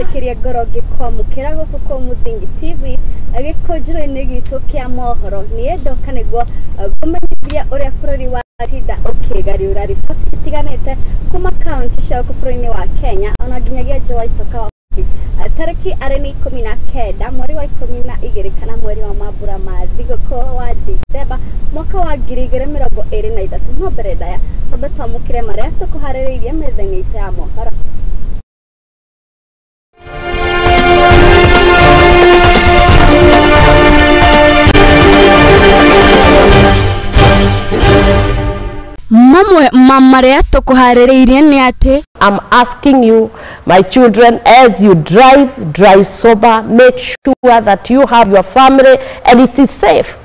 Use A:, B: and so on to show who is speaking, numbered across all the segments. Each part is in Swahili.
A: makiria gorogi kwa mukirago kuko Muthingi TV Gikunjuro gitu kia mohoro ni edoka niguo gumenyithia uria bururi wa tinda ukigariura riboti itiganite kuma county cia bururi wa Kenya ona nginyagia nja wa itoka wa tariki areni 19 mweri wa 12 kana mweri wa mambura ma thigũkũ wa December mwaka wa 2023 no mbere daya ambe twamũkire maria tukuharĩrĩirie metha-inĩ itũ ya mohoro. Maria tukuharĩrĩirie ni ati
B: I'm asking you, my children, as you drive sober, make sure that you have your family and it is safe.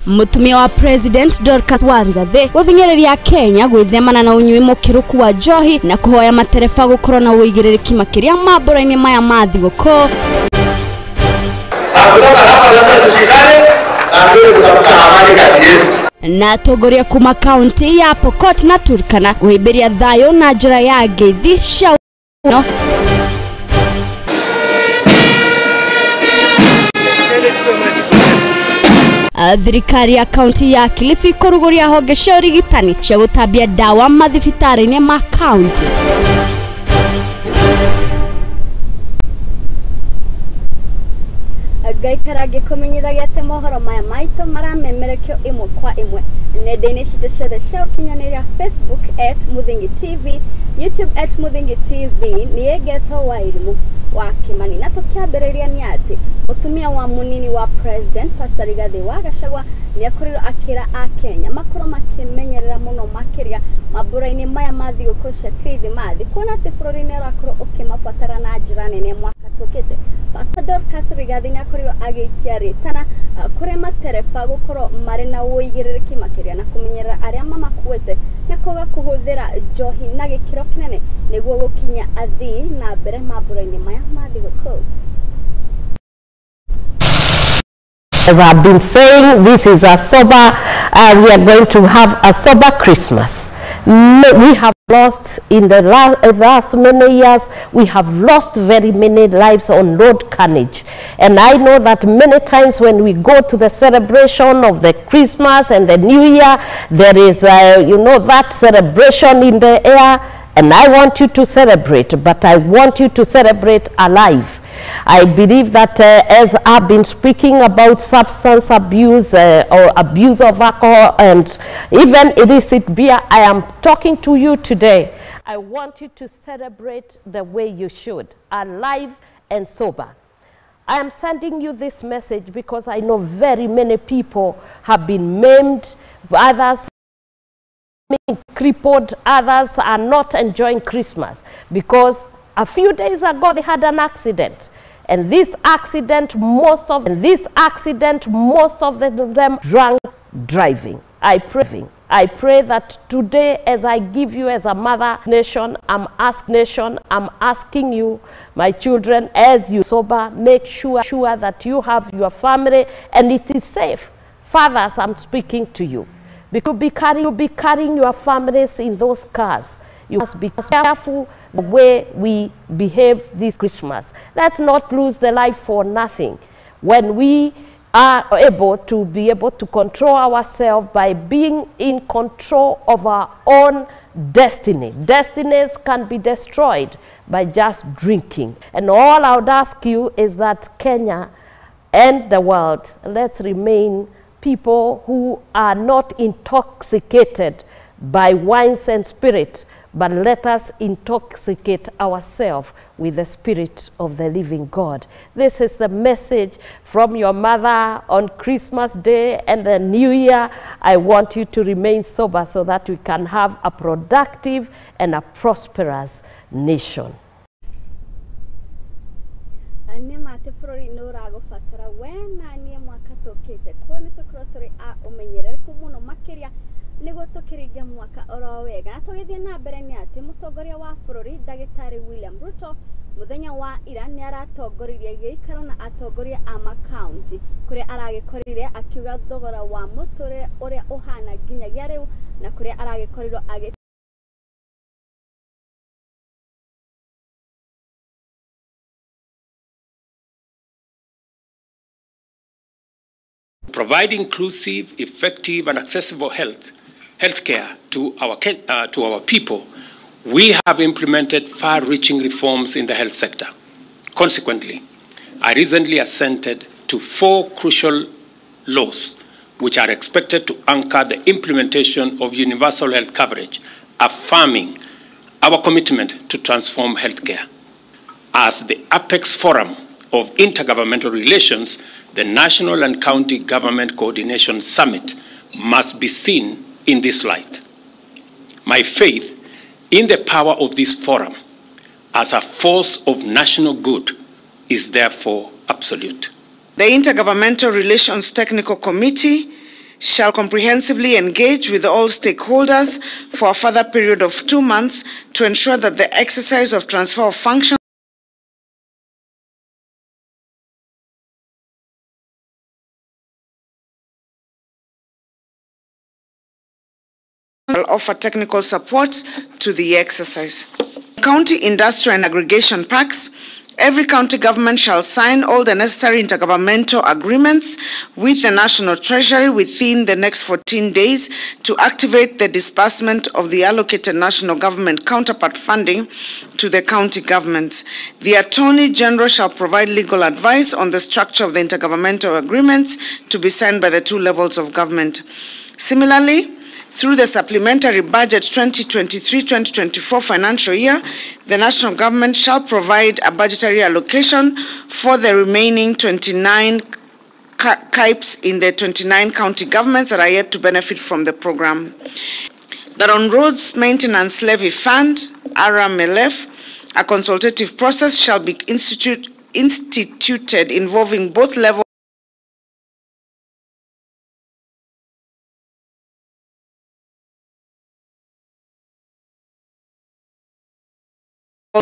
A: Mutumia wa President Dorcas Rigathi gũthing'ĩrĩria Kenya gwĩthemana na ũnyui mũkĩrũku wa njohi na kũhoya matereba gũkorwo na ũigĩrĩrĩki makĩria mambũra-inĩ maya ma thigũkũ. Na atongoria kuma county ya Pokot na Turkana guhĩmbĩria thayũ na njĩra ya ngeithi cia no. Thirikari ya county ya Kilifi kũrugũria honge cia ũrigitani cia gũtambia dawa mathibitarĩ-inĩ ma county. Gaikara ngĩkũmenyithagia atĩ mohoro maya maitũ maramemerekio imwe kwa imwe nenda-inĩ citũ ciothe cia ũkinyanĩria Facebook @Muthingi TV, YouTube @Muthingi TV. Niĩ ngetwo Wairimu wa Kimani na tũkĩambĩrĩria nĩ atĩ mutumia wa munini wa President Pastor Rigathi Gachagua nĩ akorirwo akĩra a Kenya makorwo makĩmenyerera mũno makĩria mambũra-inĩ maya ma thigũkũ cia Kirithimathi kuona atĩ bũrũri-inĩ ũrakorwo ũkĩmabatara na njĩra nene mwaka tũkĩte. Pastor Dorcas Rigathi nĩ akorirwo agĩikia rĩtana kũrĩ matereba gũkorwo marĩ na ũigĩrĩrĩki makĩria na kũmenyerera arĩa mamakuĩte na kwaga kũhũthĩra njohi na gĩkĩro kĩnene nĩguo gũkinya athii na mbere mambũra-inĩ maya ma thigũkũ.
B: As I've been saying, this is a sober, we are going to have a sober Christmas. We have lost in the last many years, we have lost very many lives on road carnage. And I know that many times when we go to the celebration of the Christmas and the New Year, there is, that celebration in the air. And I want you to celebrate, but I want you to celebrate alive. I believe that as I've been speaking about substance abuse or abuse of alcohol and even illicit beer, I am talking to you today. I want you to celebrate the way you should, alive and sober. I am sending you this message because I know very many people have been maimed, others being crippled, others are not enjoying Christmas because a few days ago they had an accident. And this accident, most of them drunk driving. I pray that today, as I give you as a mother nation, I'm asking you, my children, as you sober, make sure that you have your family and it is safe. Fathers, I'm speaking to you. Because you'll be carrying your families in those cars. You must be careful the way we behave this Christmas. Let's not lose the life for nothing. When we are able to control ourselves by being in control of our own destiny. Destinies can be destroyed by just drinking. And all I would ask you is that Kenya and the world, let's remain people who are not intoxicated by wines and spirit, but let us intoxicate ourselves with the Spirit of the living God. This is the message from your mother on Christmas Day and the New Year. I want you to remain sober so that we can have a productive and a prosperous nation.
A: Nĩguo tũkĩringa mwaka oro wega na tũgĩthiĩ na mbere nĩ atĩ mũtongoria wa bũrũri Ndagĩtarĩ William Ruto mũthenya wa ira nĩ aratongoririe gĩikaro na atongoria a makaunti kũrĩa aragĩkorire akiuga thogora wa mũtũrĩre ũrĩa ũhana nginyagia rĩu na kũrĩa aragĩkorirwo
C: provide inclusive, effective, and accessible healthcare to our people, we have implemented far-reaching reforms in the health sector. Consequently, I recently assented to 4 crucial laws which are expected to anchor the implementation of universal health coverage, affirming our commitment to transform healthcare. As the apex forum of intergovernmental relations, the National and County Government Coordination Summit must be seen in this light. My faith in the power of this forum as a force of national good is therefore absolute.
D: The Intergovernmental Relations Technical Committee shall comprehensively engage with all stakeholders for a further period of 2 months to ensure that the exercise of transfer of functions will offer technical support to the exercise. County Industrial and Aggregation Pacts. Every county government shall sign all the necessary intergovernmental agreements with the National Treasury within the next 14 days to activate the disbursement of the allocated national government counterpart funding to the county governments. The Attorney General shall provide legal advice on the structure of the intergovernmental agreements to be signed by the 2 levels of government. Similarly, through the Supplementary Budget 2023-2024 financial year, the national government shall provide a budgetary allocation for the remaining 29 CAIPs in the 29 county governments that are yet to benefit from the program. That on Roads Maintenance Levy Fund, RMLF, a consultative process shall be instituted involving both levels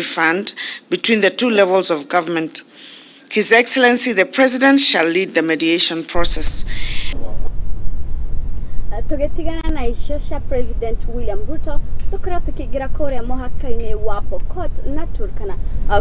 D: fund between the 2 levels of government. His Excellency the President shall lead the mediation process.
A: Tugetigana na icio cia President William Ruto tukora tukigira kuria muhaka-ini wa Pokot na Turkana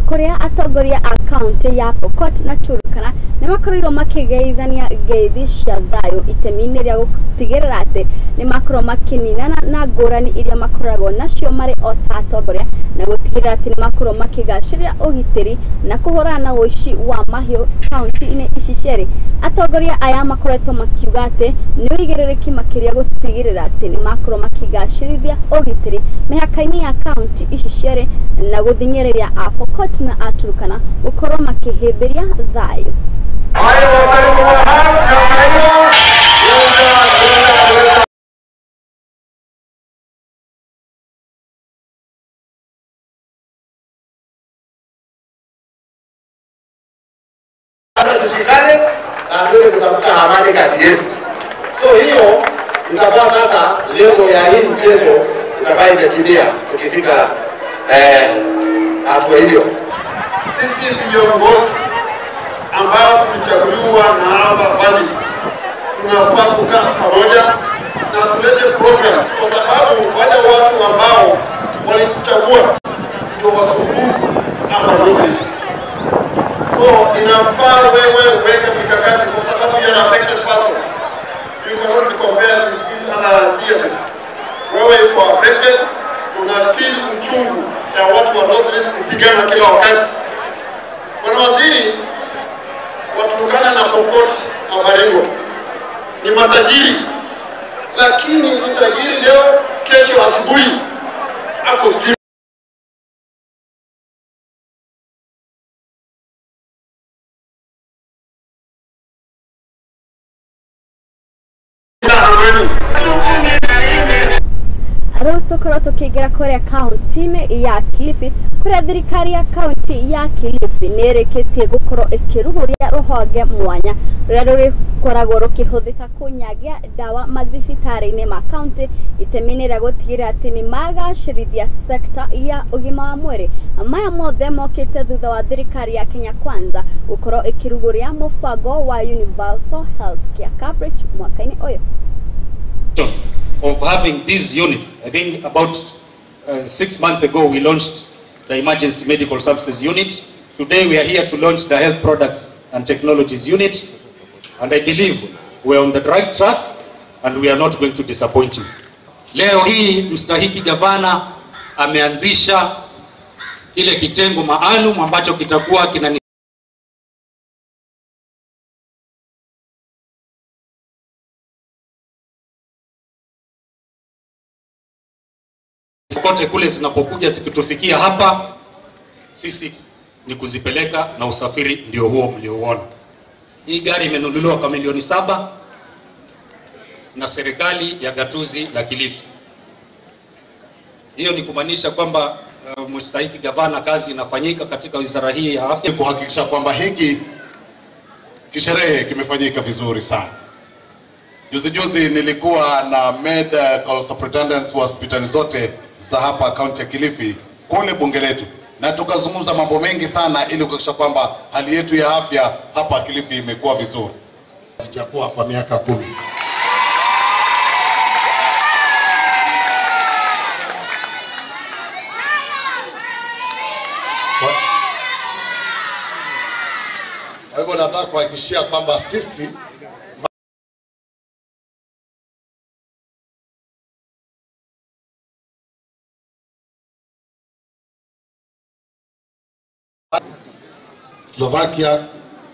A: kuria atongoria a county ya Pokot na Turkana nimakorirwo makigeithania ngeithi cia thayo itemi-ini ria gutigirira ati nimakorwo makininana na ngurani iria makoragwo nacio mari o ta atongoria na gutigirira ati nimakorwo makigaciria ugitiri na kuhurana na uici wa mahiu county-ini ici ceri. Atongoria aya makoretwo makiuga ati ni uigiririkia makiria gutigirira ati nimakorwo makigacirithia ugitiri mihaka-ini ya county ici ceri na guthinyiriria a Pokot na a Turkana gukorwo makihimbiria thayo.
E: Tushikane na ndio kutafuta amani kati yetu. So hiyo itakuwa sasa lengo ya hii mchezo itakuwa imetimia tukifika hatua hiyo. Sisi viongozi ambao tulichaguliwa na hawa bodies tunafaa kukaa pamoja na tulete programs, kwa sababu wale watu ambao walituchagua ndio wasumbufu hapa project. So inafaa wewe uweke mikakati, kwa sababu you are affected person. You cannot be compared with these other CSS. Wewe uko affected, una feel uchungu ya watu wa North kupigana kila wakati. Bwana Waziri, Waturkana na Pokot na Baringo ni matajiri, lakini mtajiri leo, kesho asubuhi ako zero.
A: Tukora tukigira kuria county-ini ya Kilifi kuria thirikari ya county ya Kilifi nereketie gukorwo ikiruhuria ruhonge mwanya ruria rurikoragwo rukihuthika kunyagia dawa mathibitari-ini ma county itemi-ini ria gutigirira ati ni magacirithia sector ya ugima wa mwiri. Maya mothe mokite thutha wa thirikari ya Kenya Kwanza gukorwo ikiruguria mubango wa universal healthcare coverage mwaka-ini uyu.
F: Of having these units. I think about 6 months ago we launched the Emergency Medical Services Unit. Today we are here to launch the Health Products and Technologies Unit. And I believe we are on the right track and we are not going to disappoint you. Leo hii mstahiki gavana ameanzisha ile kitengo maalum ambacho kitakuwa kina kote kule zinapokuja zikitufikia hapa, sisi ni kuzipeleka na usafiri ndio huo mliouona. Hii gari imenunuliwa kwa milioni 7 na serikali ya gatuzi la Kilifi. Hiyo ni kumaanisha kwamba mstahiki gavana, kazi inafanyika katika wizara hii ya afya
E: kuhakikisha kwamba hiki kisherehe kimefanyika vizuri sana. Juzi nilikuwa na medical superintendents wa hospitali zote za hapa kaunti ya Kilifi kule bunge letu, na tukazungumza mambo mengi sana ili kuhakikisha kwamba hali yetu ya afya hapa Kilifi imekuwa vizuri. Ijapokuwa kwa miaka 10. Kwa hivyo nataka kuhakikishia kwamba sisi Slovakia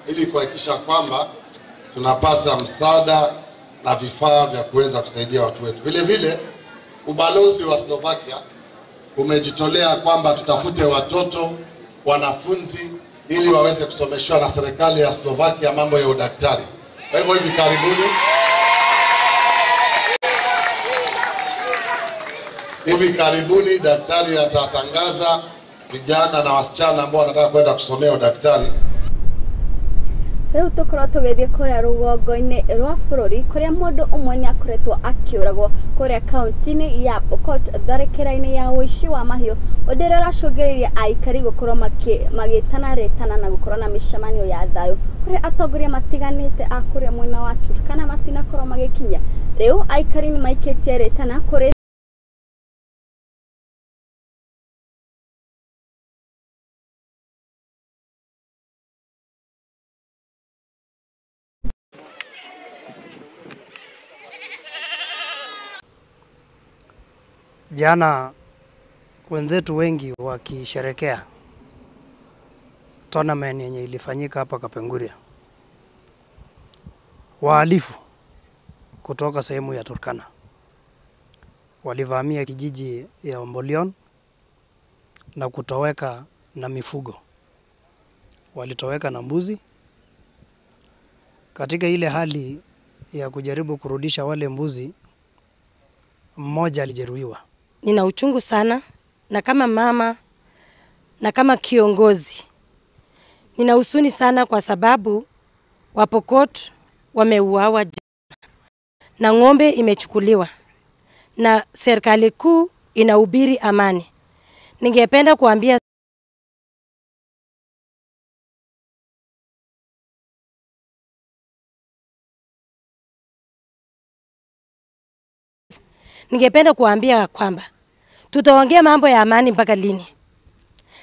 E: ili kuhakikisha kwamba tunapata msaada na vifaa vya kuweza kusaidia watu wetu. Vile vile ubalozi wa Slovakia umejitolea kwamba tutafute watoto wanafunzi ili waweze kusomeshwa na serikali ya Slovakia mambo ya udaktari. Kwa hivyo hivi karibuni daktari atatangaza vijana na wasichana ambao wanataka kwenda kusomea udaktari.
A: Rĩu tũkorwo tũgĩthiĩ kũrĩa rũgongo-inĩ rwa bũrũri kũrĩa mũndũ ũmwe nĩ akoretwo akĩũragwo kũrĩa kaunti-inĩ ya Pokot tharĩkĩra-inĩ ya ũici wa mahiũ, ũndũ ũrĩa ũracũngĩrĩria aikari gũkorwo magĩtana na gũkorwo na mĩcemanio ya thayũ kũrĩa atongoria matiganĩte a kũrĩa mwena wa Turkana matinakorwo magĩkinya. Rĩu aikari nĩ maikĩtie rĩtana kũrĩ
G: jana wenzetu wengi wakisherekea tournament yenye ilifanyika hapa Kapenguria. Wahalifu kutoka sehemu ya Turkana walivamia kijiji ya Ombolion na kutoweka na mifugo. Walitoweka na mbuzi. Katika ile hali ya kujaribu kurudisha wale mbuzi, mmoja alijeruhiwa.
H: Nina uchungu sana, na kama mama na kama kiongozi nina huzuni sana kwa sababu Wapokot wameuawa na ng'ombe imechukuliwa na serikali kuu inahubiri amani. Ningependa kuambia kwamba tutaongea mambo ya amani mpaka lini?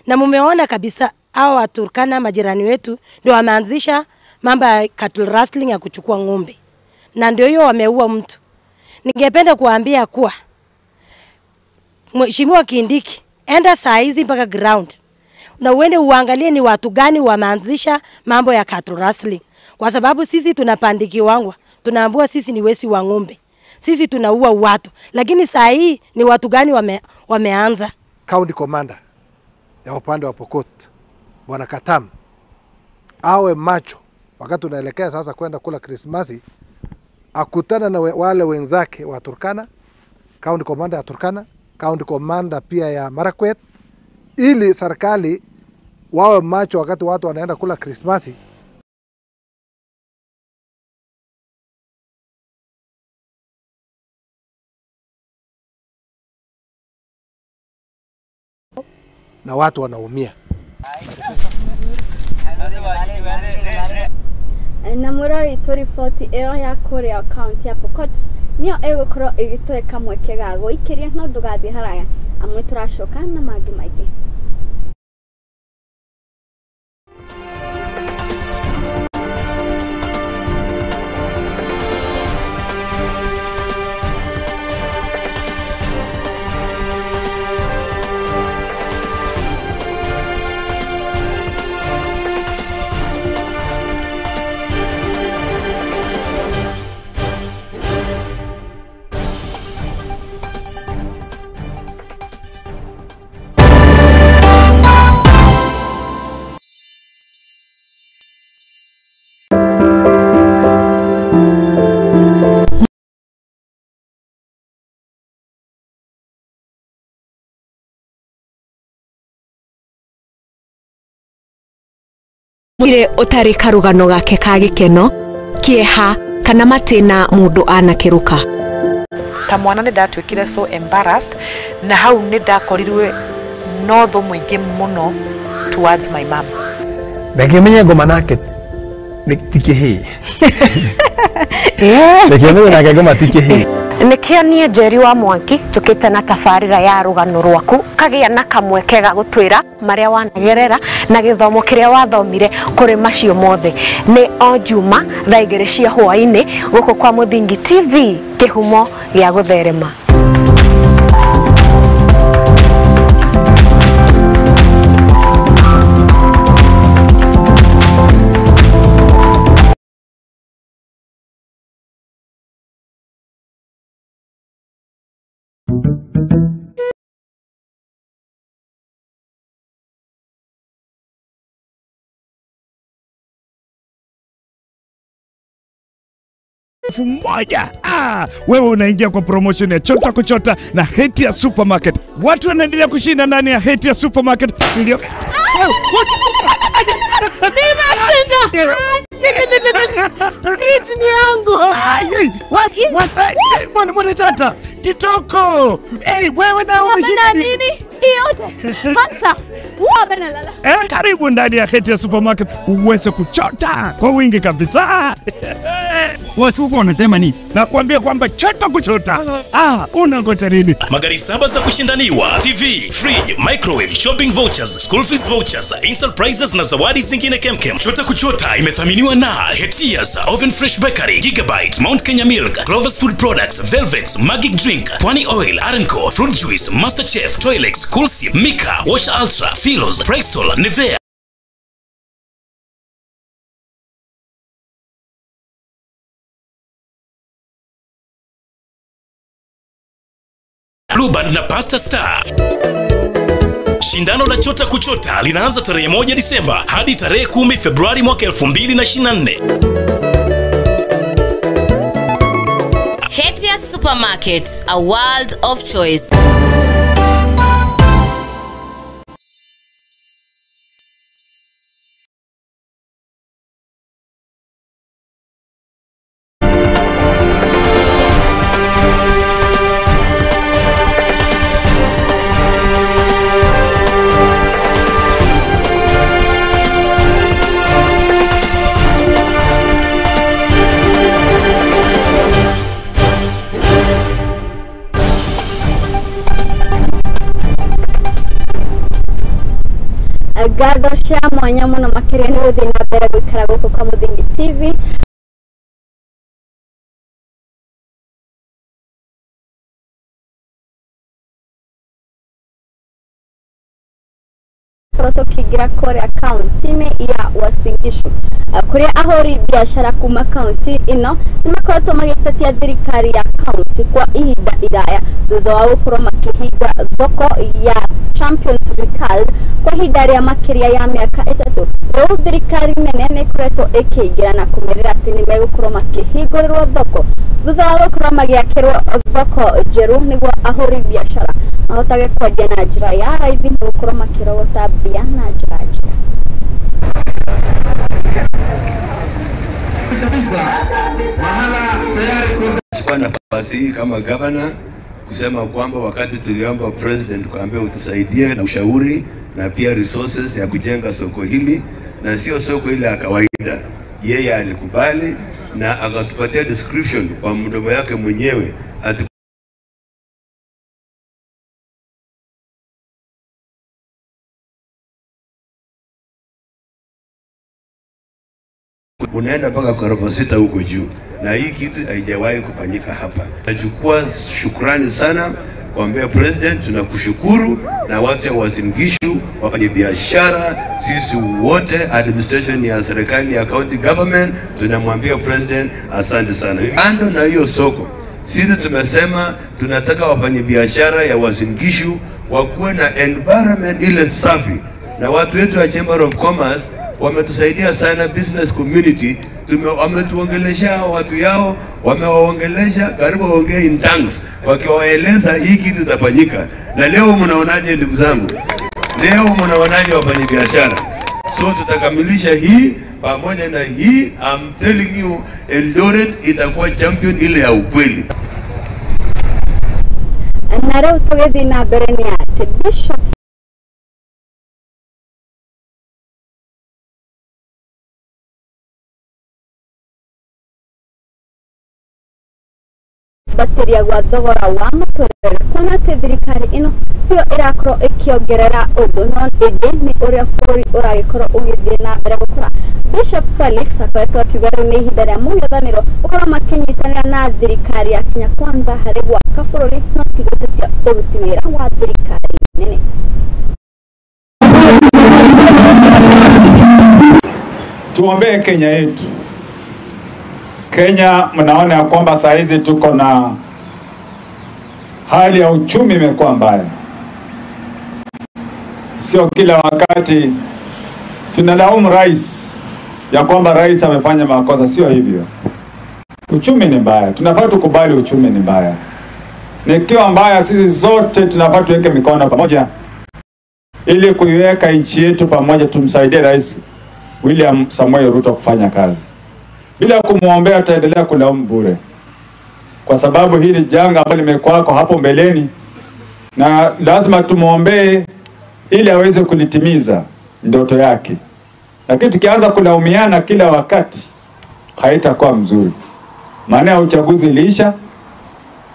H: Na mumeona kabisa hao Waturkana majirani wetu ndio wameanzisha mambo ya cattle rustling ya kuchukua ng'ombe. Na ndio hiyo wameua mtu. Ningependa kuambia kuwa Mheshimiwa Kindiki, enda saa hizi mpaka ground na uende uangalie ni watu gani wameanzisha mambo ya cattle rustling, kwa sababu sisi tunapandikiwa, tunaambiwa sisi ni wesi wa ng'ombe. Sisi tunaua watu, lakini saa hii ni watu gani wameanza?
I: County Commander ya upande wa Pokot, Bwana Katam, awe macho wakati tunaelekea sasa kwenda kula Krismasi, akutana na wale wenzake wa Turkana, County Commander ya Turkana, County Commander pia ya Marakwet, ili serikali wawe macho wakati watu wanaenda kula Krismasi. Na watu wanaumia.
A: Na murari riboti ĩyo ya kũrĩa kaunti ya Pokot nĩyo ĩgũkorwo ĩgĩtũĩka mweke ga gũikĩria no ndũgathiĩ haraya, amwe tũracoka na mangĩ maingĩ.
J: mwire utari karugano gake ka gikeno kieha kana matina mundu anakiruka.
K: Ta mwana ni ndatwikire so embarrassed na hau ni ndakorirwe no tho mwingi muno towards my mom.
L: Ndakimenya ngoma nake tikihi. Ndakimenya nake ngoma tikihi.
J: Nikionie Njeri wa Mwangi tukite na tafarira ya rugano rwaku kagia na kamweke ga gutwira maria wanagerera na githomo kiria wathomire kuri macio mothe ni o Juma thaa 2 cia hwaini guku kwa Muthingi TV kihumo gia gutherema.
M: Moja. Wewe unaingia kwa promotion ya chota kuchota na Hatia Supermarket. Watu wanaendelea kushinda ndani ya Hatia Supermarket. Mwana tata kitoko. Wewe na umeshinda
N: nini? Yote. Hata nalala.
M: Karibu ndani ya Hatia Supermarket uweze kuchota kwa wingi kabisa. Watu wanasema nini? Nakwambia kwamba chota kuchota. Unangoja nini?
O: Magari 7 za kushindaniwa, TV, fridge, microwave, shopping vouchers, school fees vouchers, instant prizes na zawadi zingine kemkem. Chota kuchota imethaminiwa na Hetia's Oven Fresh Bakery, Gigabyte, Mount Kenya Milk, Clover's Food Products, Velvet, Magic Drink, Pwani Oil, Arenco, Fruit Juice, Master Chef, Toilex, Coolsip, Mika, Wash Ultra, Philos, Prestol, Nivea. Blueband na Pasta Star. Shindano la chota kuchota linaanza tarehe 1 Disemba hadi tarehe 10 Februari mwaka 2024.
P: Hatia Supermarket, a world of choice.
A: Gadosha mwanya muno makire ni uthi na mbere gwikara guku kwa Muthingi TV. Tukigira kore account-ini ya Uasin Gishu kuri ahori biashara kuma account ino nimakoretwo magitetia thirikari ya account kwa ihinda iraya thutha wa gukorwo makihinga thoko ya Champions Retail kwa ihinda ria makiria ya miaka 3. Riu thirikari nene nikoretwo ikiingira na kumerera ati ni megukorwo makihingũrĩrwo thoko thutha wa gukorwo magiakĩrwo thoko njeru niguo ahori biashara mahotage kwendia na njĩra ya raithi gukorwo makĩrogota mbia na njĩra njega.
Q: Kwa nafasi hii kama governor kusema kwamba wakati tuliomba president kuambia utusaidie na ushauri na pia resources ya kujenga soko hili na sio soko ile ya kawaida, yeye alikubali na akatupatia description kwa mdomo yake mwenyewe ati unaenda mpaka ghorofa 6 huko juu, na hii kitu haijawahi kufanyika hapa. Nachukua shukrani sana kuambia president, tunakushukuru na watu wa Uasin Gishu, wafanye biashara, sisi wote administration ya serikali ya county government, tunamwambia president asante sana. Ando na hiyo soko, sisi tumesema tunataka wafanye biashara ya Uasin Gishu wakuwe na environment ile safi, na watu wetu wa Chamber of Commerce wametusaidia sana, business community wametuongelesha watu yao, wamewaongelesha karibu waongee in tongues wakiwaeleza hii kitu itafanyika. Na leo mnaonaje ndugu zangu? Leo mnaonaje wafanya biashara? So tutakamilisha hii pamoja na hii. I'm telling you, Eldoret itakuwa champion ile ya ukweli.
A: Na leo tugethi na mbere ni ati Bishop bateria gwa thogora wa muturire kuona ati thirikari ino tio irakorwo ikiongerera undu no indi ni uria bũrũri ũragikorwo ũgĩthiĩ na mbere gũkũra. Bishop Felix akoretwo akiuga rĩu nĩ ihinda rĩa mũng'ethanĩro gũkorwo makinyitanĩra na thirikari ya Kenya Kwanza harĩ gwaka bũrũri no ti gũtetia ũruti wĩra wa thirikari nene.
R: Tuombee Kenya yetu. Kenya mnaona ya kwamba saa hizi tuko na hali ya uchumi imekuwa mbaya. Sio kila wakati tunalaumu rais ya kwamba rais amefanya makosa, sio hivyo. Uchumi ni mbaya, tunafaa tukubali uchumi ni mbaya. Nikiwa mbaya, sisi zote tunafaa tuweke mikono pamoja ili kuiweka nchi yetu pamoja, tumsaidie Rais William Samoei Ruto kufanya kazi. Bila kumwombea tutaendelea kulaumu bure, kwa sababu hili janga ambalo limekuwako hapo mbeleni, na lazima tumuombee ili aweze kulitimiza ndoto yake. Lakini tukianza kulaumiana kila wakati haitakuwa mzuri. Maana ya uchaguzi iliisha,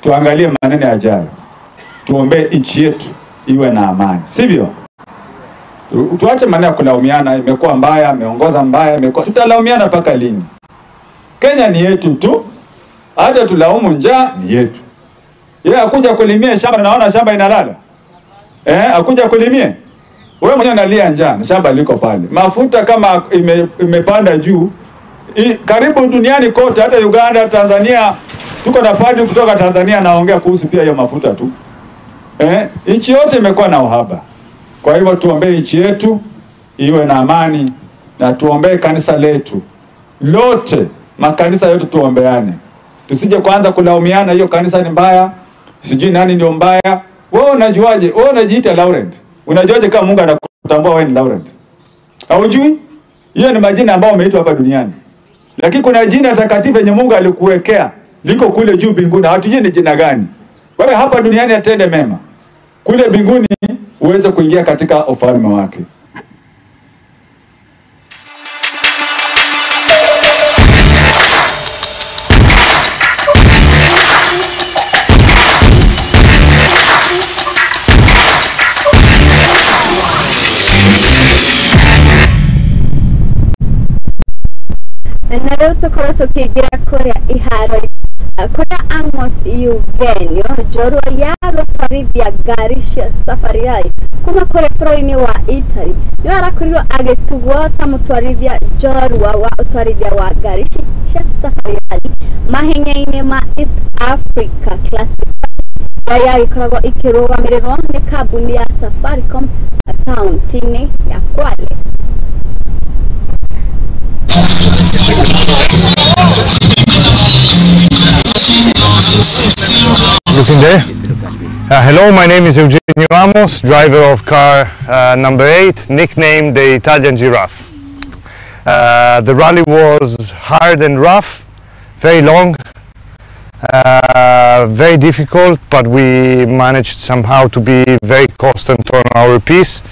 R: tuangalie maneno yajayo. Tuombee nchi yetu iwe na amani, sivyo? Tuache maneno ya kulaumiana, imekuwa mbaya, ameongoza mbaya, imekuwa. Tutalaumiana mpaka lini? Kenya ni yetu tu. Hata tulaumu njaa ni yetu. Yeye akuja kulimia shamba, naona shamba inalala. Akuja kulimia. Wewe mwenyewe unalia njaa, shamba liko pale. Mafuta kama imepanda juu. Karibu duniani kote, hata Uganda, Tanzania, tuko na padi kutoka Tanzania naongea kuhusu pia hiyo mafuta tu. Nchi yote imekuwa na uhaba. Kwa hivyo tuombee nchi yetu iwe na amani, na tuombee kanisa letu lote, makanisa yote tuombeane. Tusije kwanza kulaumiana, hiyo kanisa ni mbaya, sijui nani ndio mbaya. Wewe unajuaje? Wewe unajiita Laurent. Unajuaje kama Mungu anakutambua wewe ni Laurent? Haujui? Hiyo ni majina ambayo umeitwa hapa duniani. Lakini kuna jina takatifu yenye Mungu alikuwekea, liko kule juu mbinguni. Hatujui ni jina gani. Wewe hapa duniani atende mema, kule mbinguni uweze kuingia katika ufalme wake.
A: Na leo tukorwo tukiingira kuria iharo kuria Amos Eugenio njorua ya gũtwarithia ngari cia safari rally kuma kũrĩa bũrũri-inĩ wa Italy nĩ arakorirwo agĩtugwo ta mũtwarithia njorua wa ũtwarithia wa ngari cia safari rally mahenya-inĩ ma East Africa Classic ya gĩkoragwo ikĩrũgamĩrĩrwo nĩ kambuni ya Safaricom akaunti-inĩ ya Kwale.
S: Listen there. Hello, my name is Gikunjuro Miaraho, driver of car number 8, nicknamed the Italian Giraffe. The rally was hard and rough, very long, very difficult, but we managed somehow to be very constant on our pace.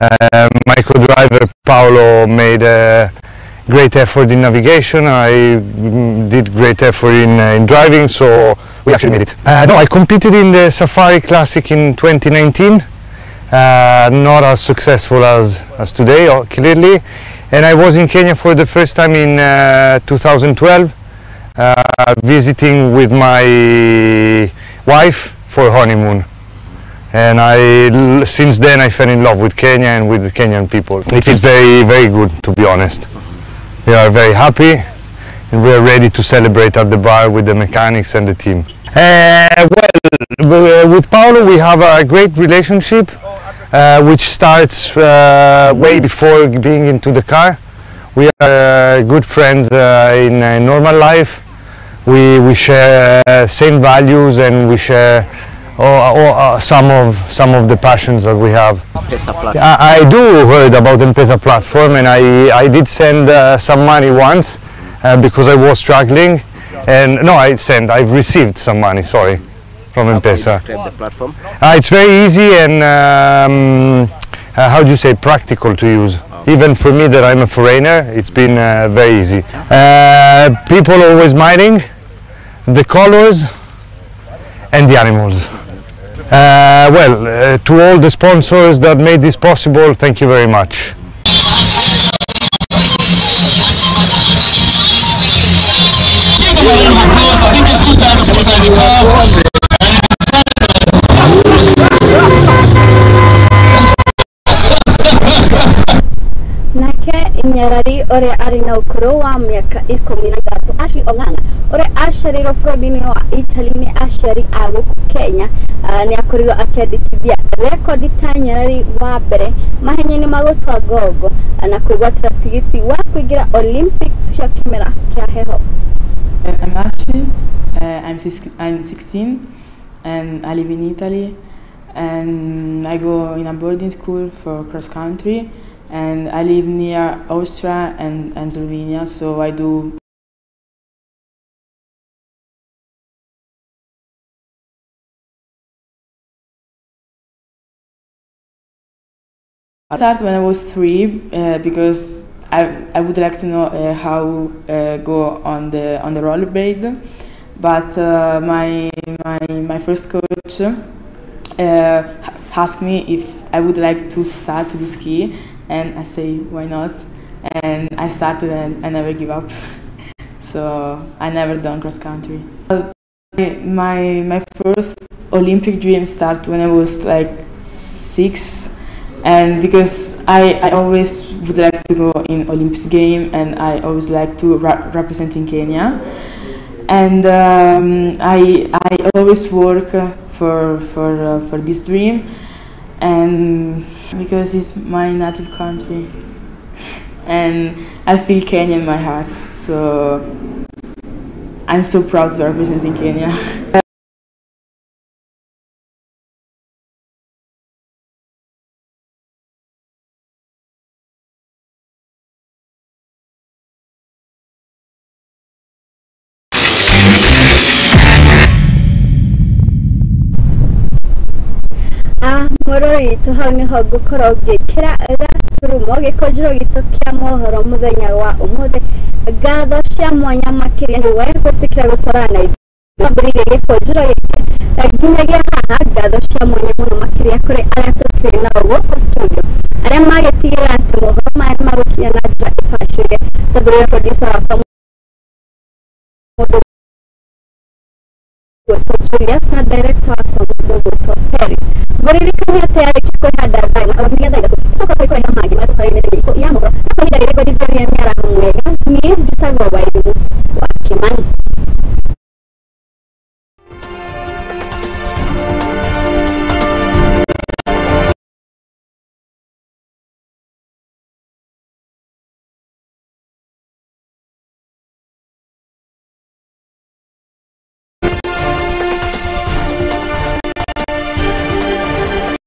S: My co-driver Paolo made a great effort in navigation. I did great effort in driving, so we actually made it. No, I competed in the Safari Classic in 2019. Not as successful as today, clearly. And I was in Kenya for the first time in 2012, visiting with my wife for honeymoon. And since then I fell in love with Kenya and with the Kenyan people. It feels very, very good, to be honest. We are very happy and we are ready to celebrate at the bar with the mechanics and the team. Well, with Paolo we have a great relationship which starts way before being into the car. We are good friends in normal life. We share same values and we share or some of the passions that we have. I do heard about M-Pesa platform, and I did send some money once because I was struggling, and no, I've received some money, sorry, from M-Pesa.
T: Describe the platform?
S: It's very easy and how do you say, practical to use. Even for me that I'm a foreigner, it's been very easy. People always smiling, the colors and the animals. To all the sponsors that made this possible, thank you very much.
A: Nake Nyarari ore ari na ukuru wa miaka 13 Ashley Ong'ang'a ore ashariro bũrũri-inĩ wa Italy nĩ aciari a gũkũ Kenya nĩ akorirwo akĩandĩkithia rekondi ta Nyarari wa mbere mahenya-inĩ ma gũtwa ngongo na kwĩgwatĩra tigiti wa kũingĩra Olympics cia kĩmera kĩa heho.
U: I'm Ashley, I'm 16 and I live in Italy and I go in a boarding school for cross country. And I live near Austria and Slovenia, so I do. I started when I was 3 because I would like to know how go on the rollerblade, but my first coach asked me if I would like to start to do ski. And I say, why not? And I started and I never give up. So I never done cross country. My first Olympic dream started when I was like 6. And because I always would like to go in Olympics game and I always like to represent in Kenya. And I always work for this dream. And because it's my native country and I feel Kenya in my heart, so I'm so proud to represent in Kenya.
A: Morori tuhau niho gukorwo ngikira gaturumo gikunjuro gitu kia mohoro muthenya wa umuthi ngatho cia mwanya makiria ni we gutikira gutwarana Ndúmíríri gikunjuro giki nginyagia haha ngatho cia mwanya muno makiria kuri aria tukiri nao gũkũ studio aria magitigĩra atĩ mohoro maya nĩ magũkinya na njĩra ĩbacĩrĩre tondũ rĩrĩa producer wakwa Julius na director wakwa Mũndũ Paris Ndúmíríri tayari kwĩhanda thaĩ na abakinya thaĩ tũka kwĩkorera mangĩ matũkarĩire mĩrĩko ya mohoro na kahinda rĩrĩa Gikunjuro Miaraho mwega niĩ njĩtagwo Wairimu wa Kĩmani.